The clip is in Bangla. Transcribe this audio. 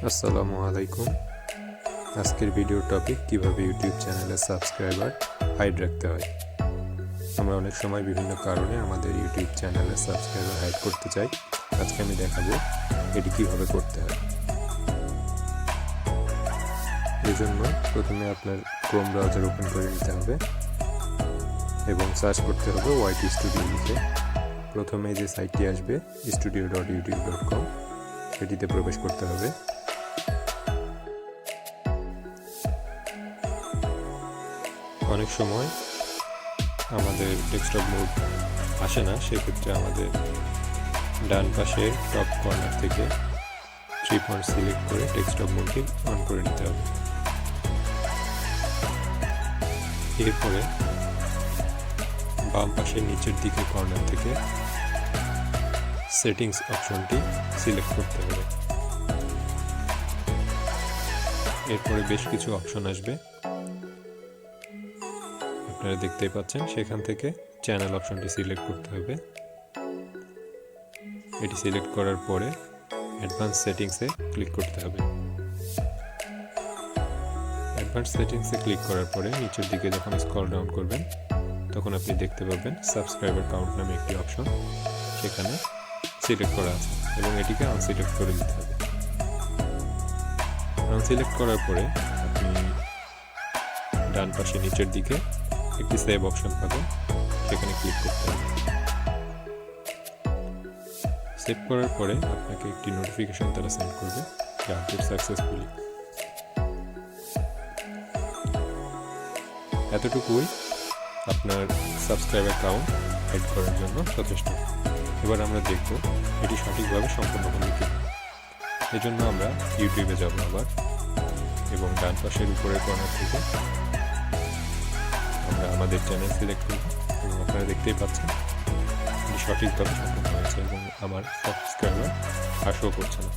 আসসালামু আলাইকুম। আজকের ভিডিওর টপিক কিভাবে ইউটিউব চ্যানেলে সাবস্ক্রাইবার হাইড রাখতে হয়। আমরা অনেক সময় বিভিন্ন কারণে আমাদের ইউটিউব চ্যানেলে সাবস্ক্রাইবার হাইড করতে চাই। আজকে আমি দেখাবো এটি কিভাবে করতে হয়। এজন্য প্রথমে আপনার ক্রোম ব্রাউজার ওপেন করে নিতে হবে এবং সার্চ করতে হবে YT স্টুডিও লিখে। প্রথমে যে সাইটটি আসবে studio.youtube.com, সেটিতে প্রবেশ করতে হবে। অনেক সময় আমাদের ডেস্কটপ মোড আসে না, সেক্ষেত্রে আমাদের ডান পাশের টপ কর্নার থেকে 3 পয়েন্ট সিলেক্ট করে ডেস্কটপ মোডটি অন করে নিতে হবে। এরপরে বাম পাশের নিচের দিকে কর্নার থেকে সেটিংস অপশনটি সিলেক্ট করতে হবে। এরপরে বেশ কিছু অপশন আসবে, আপনারা দেখতেই পাচ্ছেন। সেখান থেকে চ্যানেল অপশনটি সিলেক্ট করতে হবে। এটি সিলেক্ট করার পরে অ্যাডভান্স সেটিংসে ক্লিক করতে হবে। অ্যাডভান্স সেটিংসে ক্লিক করার পরে নিচের দিকে যখন স্ক্রল ডাউন করবেন তখন আপনি দেখতে পাবেন সাবস্ক্রাইবার কাউন্ট নামে একটি অপশন সেখানে সিলেক্ট করা আছে এবং এটিকে আনসিলেক্ট করে দিতে হবে। আনসিলেক্ট করার পরে আপনি ডান পাশে নিচের দিকে একটি সেভ অপশন পাবেন, সেখানে ক্লিক করতে হবে। সেভ করার পরে আপনাকে একটি নোটিফিকেশন তারা সেন্ড করবে যে আপডেট সাকসেসফুলি। এতটুকুই আপনার সাবস্ক্রাইবার কাউন্ট হাইড করার জন্য যথেষ্ট। এবার আমরা দেখব এটি সঠিকভাবে সম্পন্ন হলো কি। এজন্য আমরা ইউটিউবে যাব আবার এবং ডান পাশের উপরের কর্নার থেকে আমরা আমাদের চ্যানেল সিলেক্ট করব এবং আপনারা দেখতেই পাচ্ছেন এটি সঠিকভাবে সম্পন্ন হয়েছে এবং আমার সাবস্ক্রাইবার আর শো করছে না।